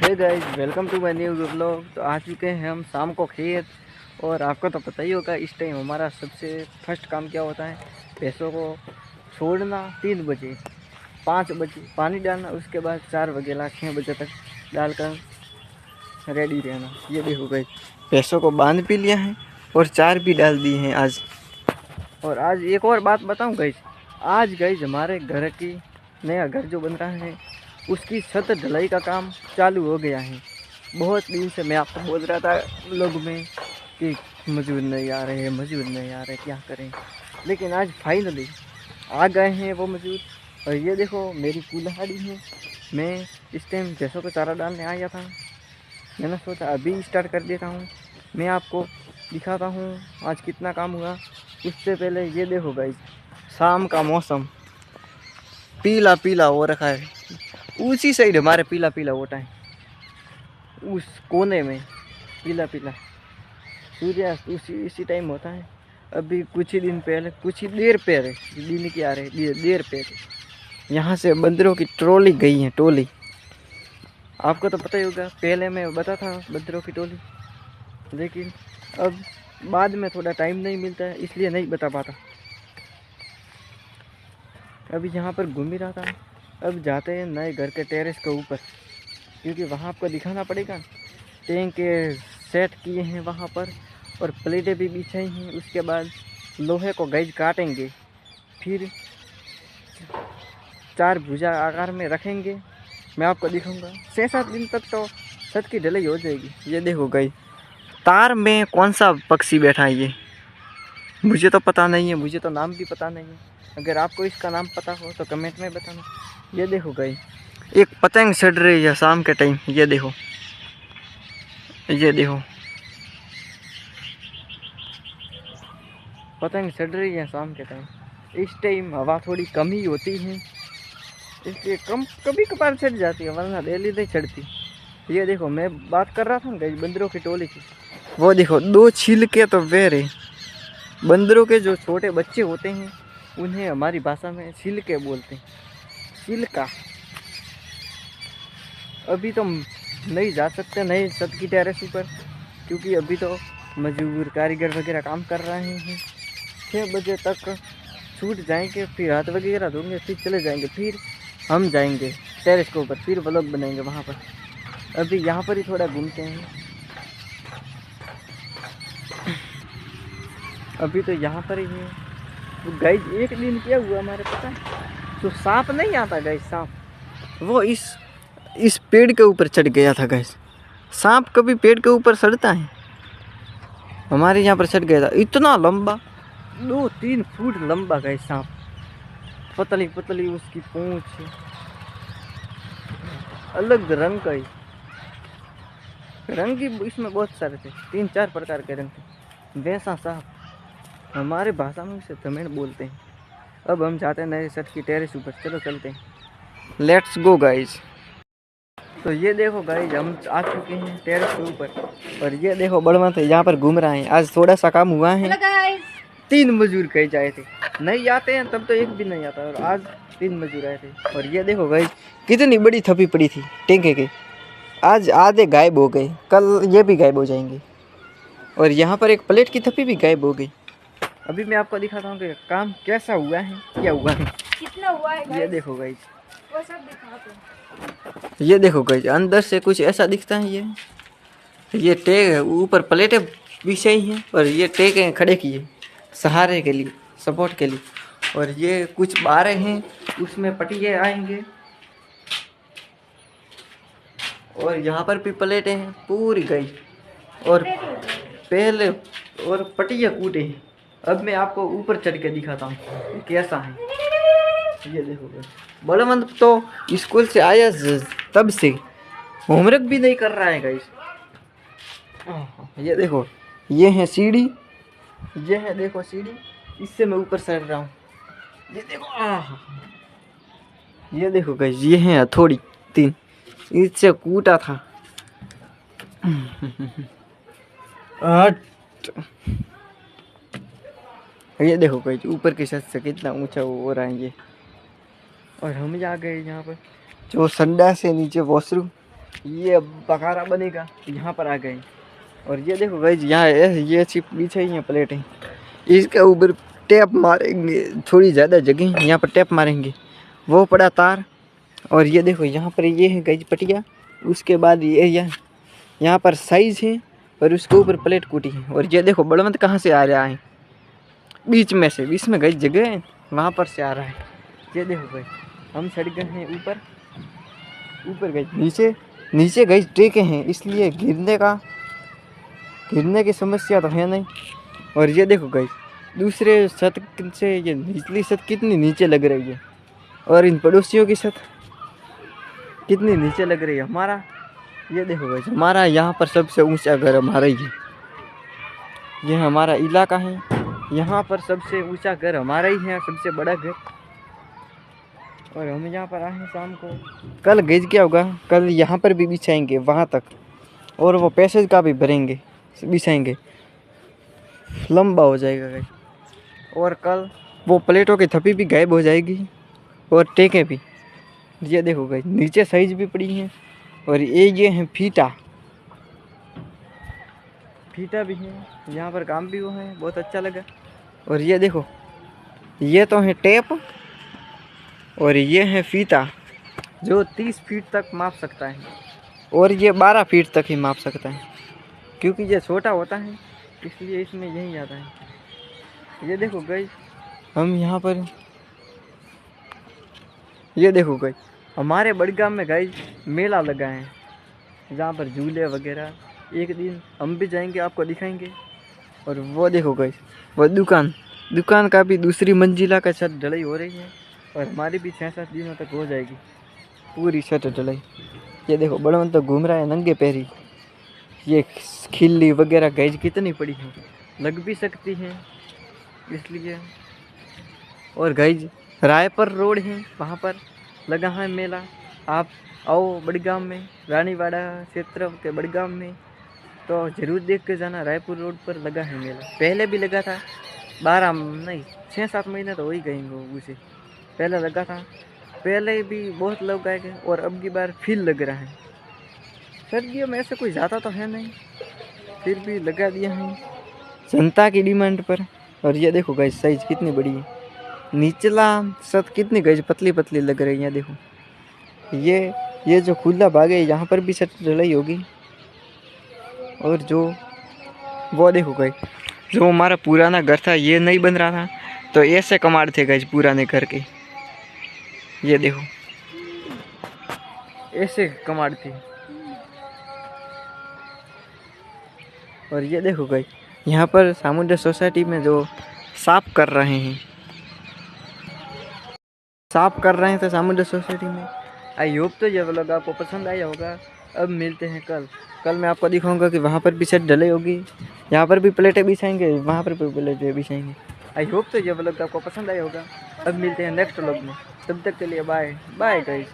Hey guys, welcome to my new vlog. तो आ चुके हैं हम शाम को खेत। और आपको तो पता ही होगा इस टाइम हमारा सबसे फर्स्ट काम क्या होता है। भैंसों को छोड़ना 3 बजे, 5 बजे पानी डालना, उसके बाद 4 बजे 6 बजे तक डालकर रेडी रहना। ये देखो गाइस, भैंसों को बांध भी लिया है और 4 भी डाल दिए हैं आज। और आज एक और बात बताऊं गाइस, आज गाइस हमारे घर की नया घर जो बन रहा है उसकी छत ढलाई का काम चालू हो गया है। बहुत दिन से मैं आपको बोल रहा था लोग में कि मजदूर नहीं आ रहे, मजदूर नहीं आ रहे, क्या करें। लेकिन आज फाइनली आ गए हैं वो मजदूर। और ये देखो मेरी कुल्हाड़ी है। मैं इस टाइम भैंसों को चारा डालने आया था। मैंने सोचा अभी स्टार्ट कर देता हूँ, मैं आपको दिखाता हूँ आज कितना काम हुआ। उससे पहले ये देखो गाइस, शाम का मौसम पीला पीला हो रखा है। उसी साइड हमारे पीला पीला होता है, उस कोने में पीला पीला सूर्यास्त उसी इसी टाइम होता है। अभी कुछ ही दिन पहले, कुछ ही देर पहले, दिन की आ रहे देर पहले यहाँ से बंदरों की ट्रॉली गई है, टोली। आपको तो पता ही होगा, पहले मैं बता था बंदरों की टोली, लेकिन अब बाद में थोड़ा टाइम नहीं मिलता है इसलिए नहीं बता पाता। अभी यहाँ पर घूम ही रहा था। अब जाते हैं नए घर के टेरेस के ऊपर, क्योंकि वहाँ आपको दिखाना पड़ेगा। टैंक के सेट किए हैं वहाँ पर और प्लेटें भी बिछाई हैं। उसके बाद लोहे को गाइज काटेंगे, फिर 4 भुजा आकार में रखेंगे। मैं आपको दिखाऊंगा 6-7 दिन तक तो छत की ढलाई हो जाएगी। ये देखो गाइज, तार में कौन सा पक्षी बैठा है ये मुझे तो पता नहीं है, मुझे तो नाम भी पता नहीं है। अगर आपको इसका नाम पता हो तो कमेंट में बताना। ये देखो गाइज, एक पतंग चढ़ रही है शाम के टाइम। ये देखो, ये देखो पतंग चढ़ रही है शाम के टाइम। इस टाइम हवा थोड़ी कम ही होती है इसलिए कम कभी कभार चढ़ जाती है, वरना डेली नहीं चढ़ती। ये देखो, मैं बात कर रहा था ना बंदरों की टोली की, वो देखो 2 छिलके तो वेरे। बंदरों के जो छोटे बच्चे होते हैं उन्हें हमारी भाषा में छिलके बोलते हैं, छिलका। अभी तो नहीं जा सकते नए छत की टेरेस ऊपर, क्योंकि अभी तो मजदूर कारीगर वगैरह काम कर रहे हैं। 6 बजे तक छूट जाएंगे, फिर हाथ वगैरह धोंगे, फिर चले जाएंगे, फिर हम जाएंगे टेरेस के ऊपर, फिर व्लॉग बनाएंगे वहाँ पर। अभी यहाँ पर ही थोड़ा घूमते हैं। अभी तो यहाँ पर ही है। तो गाइस एक दिन क्या हुआ हमारे, पता है? तो सांप नहीं आता गाइस, सांप वो इस पेड़ के ऊपर चढ़ गया था गाइस। सांप कभी पेड़ के ऊपर चढ़ता है? हमारे यहाँ पर चढ़ गया था। इतना लंबा, 2-3 फुट लंबा गाइस सांप, पतली पतली उसकी पूंछ, अलग रंग का ही। रंग ही इसमें बहुत सारे थे, 3-4 प्रकार के रंग थे। वैसा सांप, हमारे भाषा में उसे धमेड़ बोलते हैं। अब हम जाते हैं नए छत की टेरेस ऊपर, चलो चलते हैं, लेट्स गो गाइज। तो ये देखो गाइज, हम आ चुके हैं टेरेस के ऊपर। और ये देखो बड़वंत यहाँ पर घूम रहा है। आज थोड़ा सा काम हुआ है। 3 मजदूर कहे जाए थे, नहीं आते हैं तब तो एक भी नहीं आता, और आज 3 मजदूर आए थे। और ये देखो गाइज, कितनी बड़ी थपी पड़ी थी टेंके के, आज आधे गायब हो गए, कल ये भी गायब हो जाएंगे। और यहाँ पर एक प्लेट की थपी भी गायब हो गई। अभी मैं आपको दिखाता हूँ कि काम कैसा हुआ है, क्या हुआ है, कितना हुआ है। ये देखो गाइज, वो सब दिखाते हैं। ये देखो गाइज, अंदर से कुछ ऐसा दिखता है। ये टेक ऊपर प्लेटें बिछाई हैं और ये टेक हैं खड़े किए सहारे के लिए, सपोर्ट के लिए। और ये कुछ बारें हैं, उसमें पटिए आएंगे। और यहाँ पर भी प्लेटें हैं पूरी गई, और पहले और पटिया कूटे हैं। अब मैं आपको ऊपर चढ़ के दिखाता हूँ कैसा है। ये देखो बलवंत तो स्कूल से आया तब से होमवर्क भी नहीं कर रहा है गाइस। ये देखो, ये है सीढ़ी, ये है देखो सीढ़ी, इससे मैं ऊपर चढ़ रहा हूँ। ये देखो, ये देखो गाइस, ये है हथौड़ी 3, इससे कूटा था। ये देखो गाइस, ऊपर की छत से कितना ऊंचा हो रहा है ये। और हम आ गए यहाँ पर जो संडा से नीचे वॉशरूम, ये बखारा बनेगा यहाँ पर आ गए। और ये देखो गाइज यहाँ ये चिप पीछे ही है प्लेटें, इसके ऊपर टैप मारेंगे, थोड़ी ज़्यादा जगह यहाँ पर टैप मारेंगे, वो पड़ा तार। और ये देखो यहाँ पर ये है गाइज पटिया, उसके बाद ये यहाँ पर साइज है और उसके ऊपर प्लेट कूटी है। और ये देखो बड़वंत कहाँ से आ रहा है, बीच में से, बीच में गाइज जगह है वहाँ पर से आ रहा है। ये देखो गाइज हम चढ़ गए हैं ऊपर, ऊपर गाइज नीचे, नीचे गाइज टेके हैं, इसलिए गिरने की समस्या तो है नहीं। और ये देखो गाइज दूसरे छत से ये निचली छत कितनी नीचे लग रही है, और इन पड़ोसियों की छत कितनी नीचे लग रही है हमारा। ये देखो गाइज हमारा यहाँ पर सबसे ऊंचा घर हमारा ही है, ये हमारा इलाका है, यहाँ पर सबसे ऊंचा घर हमारा ही है, सबसे बड़ा घर। और हम यहाँ पर आए हैं शाम को। कल गेज क्या होगा, कल यहाँ पर भी बिछाएंगे वहाँ तक, और वो पैसेज का भी भरेंगे, बिछाएंगे, लंबा हो जाएगा गाइस। और कल वो प्लेटों की थप्पी भी गायब हो जाएगी और टेकें भी। ये देखो गाइस नीचे साइज भी पड़ी हैं। और ये हैं फीता भी है, यहाँ पर काम भी हुआ है, बहुत अच्छा लगा। और ये देखो ये तो है टेप, और ये है फीता जो 30 फीट तक माप सकता है, और ये 12 फीट तक ही माप सकता है, क्योंकि ये छोटा होता है इसलिए इसमें यही आता है। ये देखो गाइस हम यहाँ पर, ये देखो गाइस हमारे बड़गाम में गाइस मेला लगा है, जहाँ पर झूले वगैरह, एक दिन हम भी जाएंगे, आपको दिखाएंगे। और वो देखो गाइस वो दुकान का भी दूसरी मंजिला का छत ढलाई हो रही है, और हमारी भी 6-7 दिनों तक हो जाएगी पूरी छत ढलाई। ये देखो बड़वंत तो घूम रहा है नंगे पैरी, ये खिल्ली वगैरह गाइस कितनी पड़ी है, लग भी सकती हैं इसलिए। और गाइस रायपुर रोड है, वहाँ पर लगा है मेला, आप आओ बड़गाम में, रानीवाड़ा क्षेत्र के बड़गाम में, तो ज़रूर देख के जाना। रायपुर रोड पर लगा है मेला, पहले भी लगा था, 6-7 महीने तो हो ही गए उसे, पहले लगा था, पहले भी बहुत लोग आए गए, और अब की बार फिर लग रहा है। सर्दियों में ऐसे कोई ज़्यादा तो है नहीं, फिर भी लगा दिया है जनता की डिमांड पर। और ये देखो गाइस साइज कितनी बड़ी है, निचला छत कितनी गाइस पतली पतली लग रही है। देखो ये जो खुला भाग है यहाँ पर भी छत ढलाई होगी। और जो वो देखो गाइस जो हमारा पुराना घर था ये नहीं बन रहा था, तो ऐसे कमाड़ थे गाइस पुराने घर के, ये देखो ऐसे कमाड़ थे। और ये देखो गाइस यहाँ पर सामुंडा सोसाइटी में जो साफ कर रहे हैं तो सामुंडा सोसाइटी में। आई होप तो ये व्लॉग आपको पसंद आया होगा। अब मिलते हैं कल मैं आपको दिखाऊंगा कि वहाँ पर भी छत ढलाई होगी, यहाँ पर भी प्लेटें बिछाएंगे, वहाँ पर भी प्लेटें बिछाएंगे। आई होप तो ये व्लॉग आपको पसंद आया होगा। अब मिलते हैं नेक्स्ट व्लॉग में, तब तक के लिए बाय बाय गाइस।